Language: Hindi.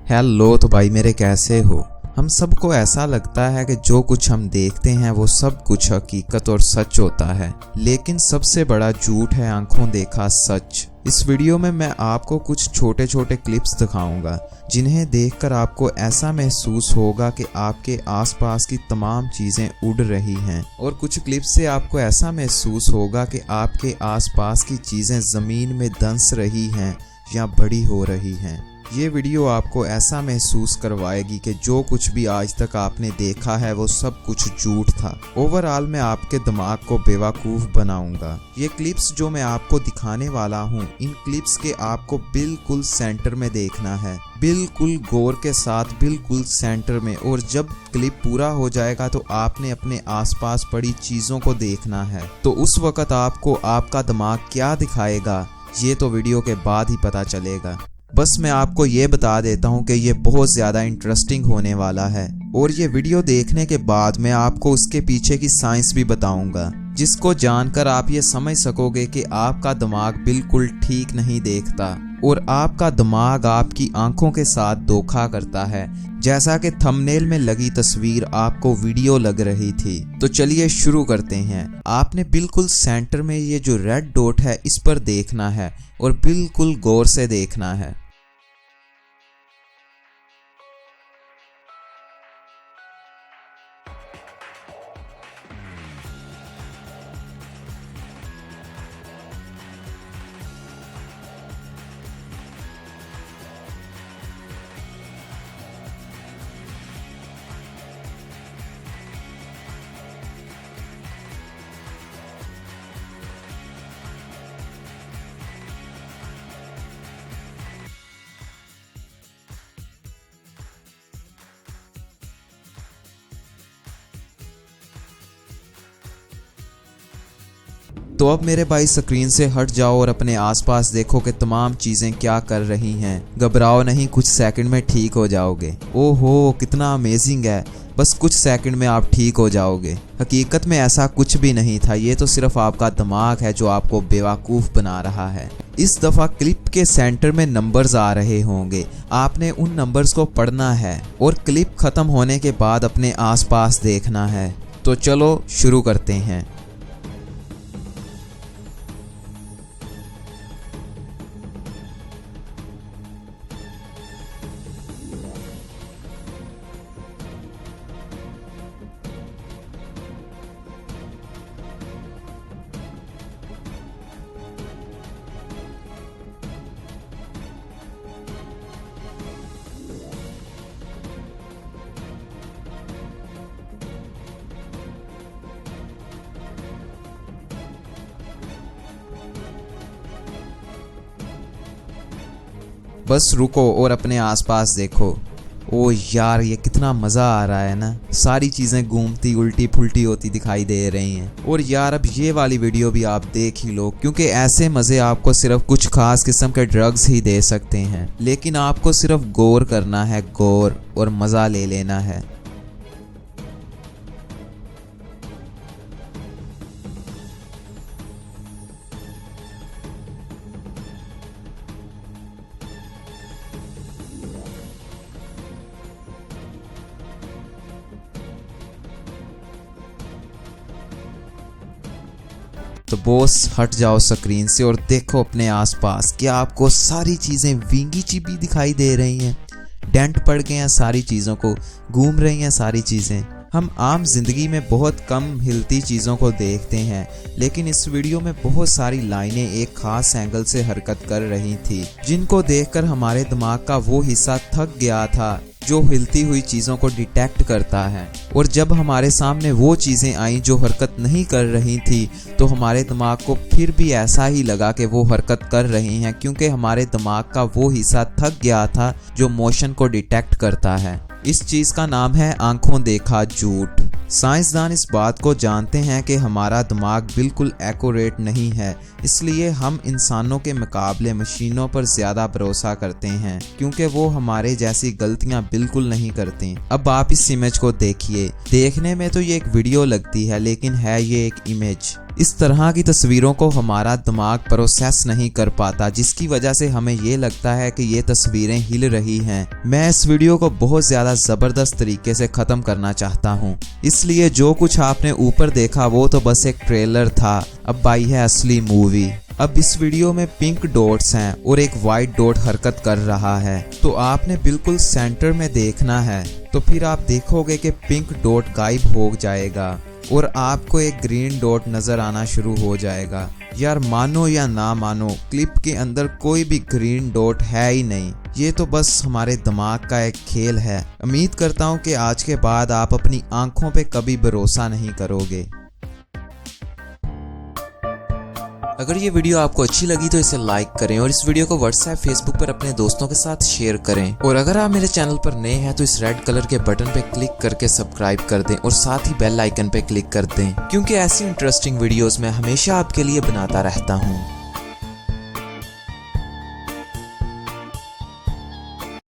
हेलो तो भाई मेरे कैसे हो। हम सबको ऐसा लगता है कि जो कुछ हम देखते हैं वो सब कुछ हकीकत और सच होता है, लेकिन सबसे बड़ा झूठ है आंखों देखा सच। इस वीडियो में मैं आपको कुछ छोटे छोटे क्लिप्स दिखाऊंगा जिन्हें देखकर आपको ऐसा महसूस होगा कि आपके आसपास की तमाम चीजें उड़ रही हैं, और कुछ क्लिप्स से आपको ऐसा महसूस होगा कि आपके आसपास की चीजें जमीन में धंस रही हैं या बड़ी हो रही हैं। ये वीडियो आपको ऐसा महसूस करवाएगी कि जो कुछ भी आज तक आपने देखा है वो सब कुछ झूठ था। ओवरऑल मैं आपके दिमाग को बेवकूफ़ बनाऊंगा। ये क्लिप्स जो मैं आपको दिखाने वाला हूँ, इन क्लिप्स के आपको बिल्कुल सेंटर में देखना है, बिल्कुल गौर के साथ, बिल्कुल सेंटर में। और जब क्लिप पूरा हो जाएगा तो आपने अपने आसपास पड़ी चीज़ों को देखना है। तो उस वक्त आपको आपका दिमाग क्या दिखाएगा ये तो वीडियो के बाद ही पता चलेगा। बस मैं आपको ये बता देता हूँ कि ये बहुत ज़्यादा इंटरेस्टिंग होने वाला है, और ये वीडियो देखने के बाद मैं आपको उसके पीछे की साइंस भी बताऊंगा, जिसको जानकर आप ये समझ सकोगे कि आपका दिमाग बिल्कुल ठीक नहीं देखता और आपका दिमाग आपकी आंखों के साथ धोखा करता है, जैसा कि थंबनेल में लगी तस्वीर आपको वीडियो लग रही थी। तो चलिए शुरू करते हैं। आपने बिल्कुल सेंटर में ये जो रेड डॉट है इस पर देखना है और बिल्कुल गौर से देखना है। तो अब मेरे भाई स्क्रीन से हट जाओ और अपने आसपास देखो कि तमाम चीजें क्या कर रही हैं। घबराओ नहीं, कुछ सेकंड में ठीक हो जाओगे। ओहो कितना अमेजिंग है, बस कुछ सेकंड में आप ठीक हो जाओगे। हकीकत में ऐसा कुछ भी नहीं था, ये तो सिर्फ आपका दिमाग है जो आपको बेवकूफ़ बना रहा है। इस दफ़ा क्लिप के सेंटर में नंबर्स आ रहे होंगे, आपने उन नंबर्स को पढ़ना है और क्लिप ख़त्म होने के बाद अपने आसपास देखना है। तो चलो शुरू करते हैं। बस रुको और अपने आसपास देखो। ओ यार ये कितना मज़ा आ रहा है ना, सारी चीज़ें घूमती उल्टी फुल्टी होती दिखाई दे रही हैं। और यार अब ये वाली वीडियो भी आप देख ही लो, क्योंकि ऐसे मज़े आपको सिर्फ कुछ खास किस्म के ड्रग्स ही दे सकते हैं। लेकिन आपको सिर्फ गौर करना है, गौर, और मज़ा ले लेना है। तो बॉस हट जाओ स्क्रीन से और देखो अपने आसपास, क्या आपको सारी चीज़ें विंगी चिपी दिखाई दे रही हैं? डेंट पड़ गए हैं सारी चीज़ों को, घूम रही हैं सारी चीज़ें। हम आम जिंदगी में बहुत कम हिलती चीज़ों को देखते हैं, लेकिन इस वीडियो में बहुत सारी लाइनें एक खास एंगल से हरकत कर रही थी, जिनको देखकर हमारे दिमाग का वो हिस्सा थक गया था जो हिलती हुई चीज़ों को डिटेक्ट करता है। और जब हमारे सामने वो चीज़ें आई जो हरकत नहीं कर रही थी, तो हमारे दिमाग को फिर भी ऐसा ही लगा कि वो हरकत कर रही हैं, क्योंकि हमारे दिमाग का वो हिस्सा थक गया था जो मोशन को डिटेक्ट करता है। इस चीज़ का नाम है आंखों देखा झूठ। साइंसदान इस बात को जानते हैं कि हमारा दिमाग बिल्कुल एक्यूरेट नहीं है, इसलिए हम इंसानों के मुकाबले मशीनों पर ज़्यादा भरोसा करते हैं, क्योंकि वो हमारे जैसी गलतियां बिल्कुल नहीं करती। अब आप इस इमेज को देखिए। देखने में तो ये एक वीडियो लगती है, लेकिन है ये एक इमेज। इस तरह की तस्वीरों को हमारा दिमाग प्रोसेस नहीं कर पाता, जिसकी वजह से हमें ये लगता है कि ये तस्वीरें हिल रही हैं। मैं इस वीडियो को बहुत ज़्यादा ज़बरदस्त तरीके से ख़त्म करना चाहता हूँ, इसलिए जो कुछ आपने ऊपर देखा वो तो बस एक ट्रेलर था। अब आई है असली मूवी। अब इस वीडियो में पिंक डॉट्स हैं और एक वाइट डॉट हरकत कर रहा है, तो आपने बिल्कुल सेंटर में देखना है। तो फिर आप देखोगे कि पिंक डॉट गायब हो जाएगा और आपको एक ग्रीन डॉट नजर आना शुरू हो जाएगा। यार मानो या ना मानो, क्लिप के अंदर कोई भी ग्रीन डॉट है ही नहीं। ये तो बस हमारे दिमाग का एक खेल है। उम्मीद करता हूँ कि आज के बाद आप अपनी आंखों पे कभी भरोसा नहीं करोगे। अगर ये वीडियो आपको अच्छी लगी तो इसे लाइक करें और इस वीडियो को व्हाट्सएप फेसबुक पर अपने दोस्तों के साथ शेयर करें। और अगर आप मेरे चैनल पर नए हैं तो इस रेड कलर के बटन पे क्लिक करके सब्सक्राइब कर दें और साथ ही बेल आइकन पे क्लिक कर दें, क्योंकि ऐसी इंटरेस्टिंग वीडियोस मैं हमेशा आपके लिए बनाता रहता हूँ।